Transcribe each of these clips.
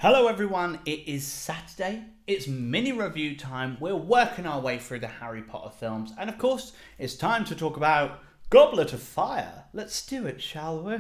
Hello everyone, it is Saturday, it's mini review time, we're working our way through the Harry Potter films, and of course, it's time to talk about Goblet of Fire. Let's do it, shall we?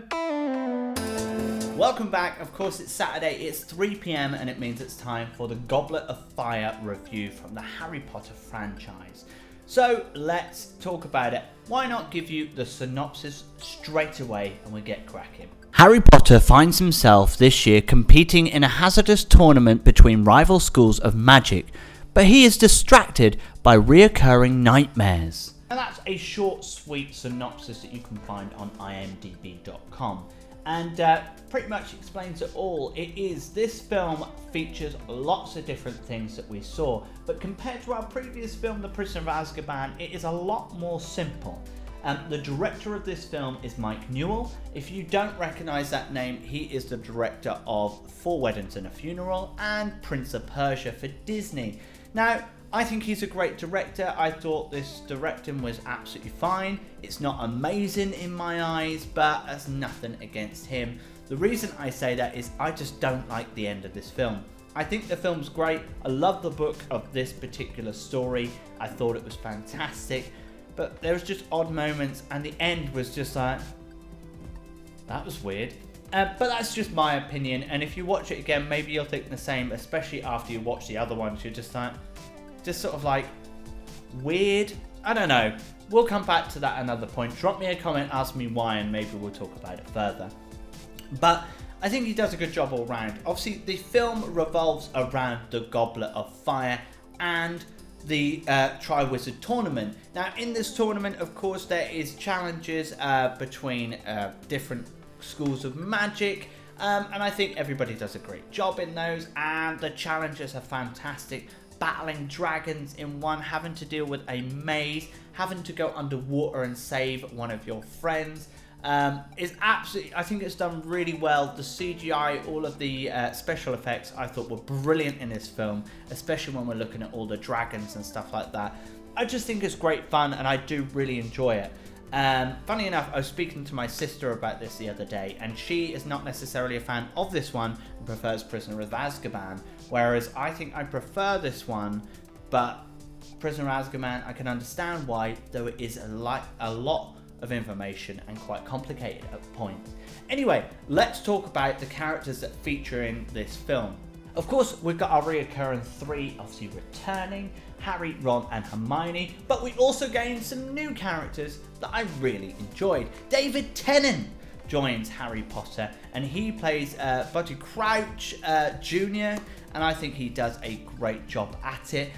Welcome back, of course it's Saturday, it's 3 PM and it means it's time for the Goblet of Fire review from the Harry Potter franchise. So let's talk about it. Why not give you the synopsis straight away and we get cracking. Harry Potter finds himself this year competing in a hazardous tournament between rival schools of magic, but he is distracted by reoccurring nightmares. And that's a short, sweet synopsis that you can find on imdb.com. And pretty much explains it all. This film features lots of different things that we saw, but compared to our previous film, The Prisoner of Azkaban, it is a lot more simple. The director of this film is Mike Newell. If you don't recognise that name, he is the director of Four Weddings and a Funeral and Prince of Persia for Disney. Now, I think he's a great director. I thought this directing was absolutely fine. It's not amazing in my eyes, but that's nothing against him. The reason I say that is I just don't like the end of this film. I think the film's great. I love the book of this particular story. I thought it was fantastic. But there was just odd moments, and the end was just like, that was weird. But that's just my opinion, and if you watch it again, maybe you'll think the same, especially after you watch the other ones. You're just like, sort of like, weird? I don't know. We'll come back to that another point. Drop me a comment, ask me why, and maybe we'll talk about it further. But I think he does a good job all round. Obviously, the film revolves around the Goblet of Fire and the Triwizard Tournament. Now, in this tournament, of course, there is challenges between different schools of magic, and I think everybody does a great job in those, and the challenges are fantastic. Battling dragons in one, having to deal with a maze, having to go underwater and save one of your friends. Is absolutely, I think it's done really well. The CGI, all of the special effects I thought were brilliant in this film, especially when we're looking at all the dragons and stuff like that. I just think it's great fun and I do really enjoy it. Funny enough, I was speaking to my sister about this the other day, and she is not necessarily a fan of this one and prefers Prisoner of Azkaban, whereas I think I prefer this one, but Prisoner of Azkaban, I can understand why, though it is a lot of information and quite complicated at points. Anyway, let's talk about the characters that feature in this film. Of course, we've got our reoccurring three, obviously returning, Harry, Ron and Hermione, but we also gained some new characters that I really enjoyed. David Tennant joins Harry Potter and he plays Buddy Crouch Jr. and I think he does a great job at it.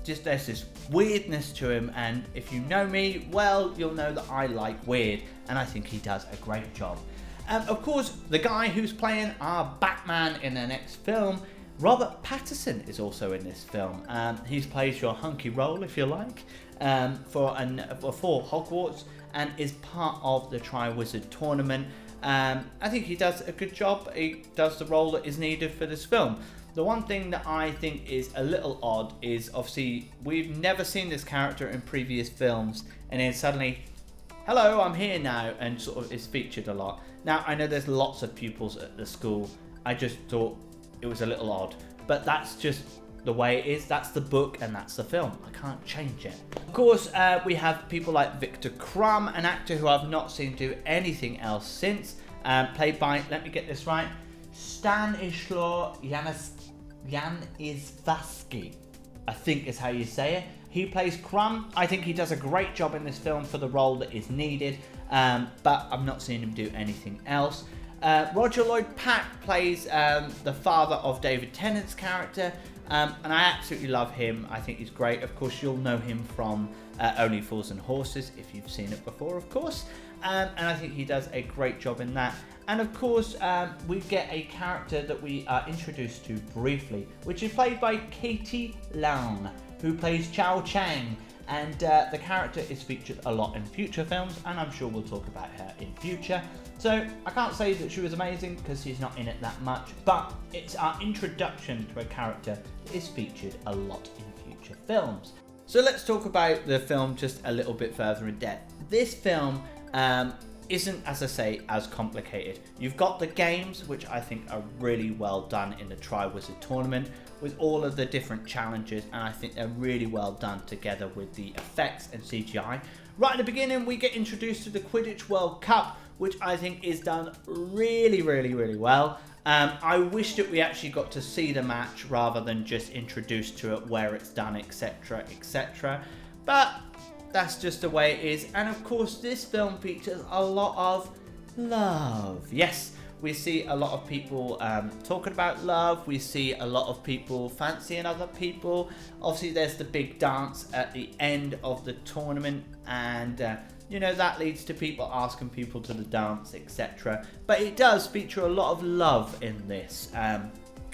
Just there's this weirdness to him, and if you know me, well, you'll know that I like weird, and I think he does a great job. Of course, the guy who's playing our Batman in the next film, Robert Pattinson, is also in this film. He plays your hunky role, if you like, for Hogwarts, and is part of the Triwizard Tournament. I think he does a good job. He does the role that is needed for this film. The one thing that I think is a little odd is obviously we've never seen this character in previous films, and then suddenly, hello, I'm here now, and sort of is featured a lot. Now, I know there's lots of pupils at the school. I just thought it was a little odd, but that's just the way it is. That's the book and that's the film. I can't change it. Of course, we have people like Victor Crumb, an actor who I've not seen do anything else since, played by, let me get this right, Stanislaw Janisvaski, I think is how you say it. He plays Crumb. I think he does a great job in this film for the role that is needed, but I've not seen him do anything else. Roger Lloyd Pack plays the father of David Tennant's character, and I absolutely love him. I think he's great. Of course, you'll know him from Only Fools and Horses, if you've seen it before, of course, and I think he does a great job in that. And of course, we get a character that we are introduced to briefly, which is played by Katie Lang, who plays Chao Chang, and the character is featured a lot in future films, and I'm sure we'll talk about her in future. So I can't say that she was amazing because she's not in it that much, but it's our introduction to a character that is featured a lot in future films. So let's talk about the film just a little bit further in depth. This film isn't, as I say, as complicated. You've got the games, which I think are really well done in the Triwizard Tournament, with all of the different challenges, and I think they're really well done together with the effects and CGI. Right at the beginning, we get introduced to the Quidditch World Cup, which I think is done really, really, really well. I wish that we actually got to see the match rather than just introduced to it, where it's done, etc, etc. But that's just the way it is. And of course, this film features a lot of love. Yes, we see a lot of people talking about love. We see a lot of people fancying other people. Obviously, there's the big dance at the end of the tournament, and you know, that leads to people asking people to the dance, etc. But it does feature a lot of love in this,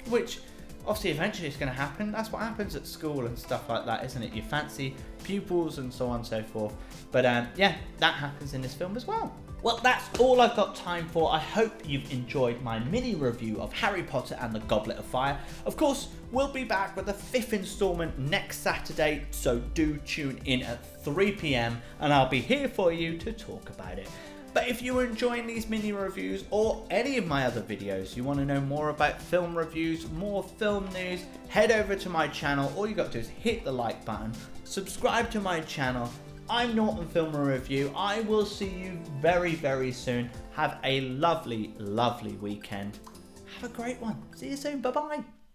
which obviously eventually is going to happen. That's what happens at school and stuff like that, isn't it? You fancy pupils and so on and so forth. But yeah, that happens in this film as well. Well, that's all I've got time for. I hope you've enjoyed my mini review of Harry Potter and the Goblet of Fire. Of course, we'll be back with the 5th instalment next Saturday, so do tune in at 3 PM and I'll be here for you to talk about it. But if you are enjoying these mini reviews or any of my other videos, you want to know more about film reviews, more film news, head over to my channel. All you got to do is hit the like button, subscribe to my channel. I'm Norton Film Review. I will see you very, very soon. Have a lovely, lovely weekend. Have a great one. See you soon. Bye-bye.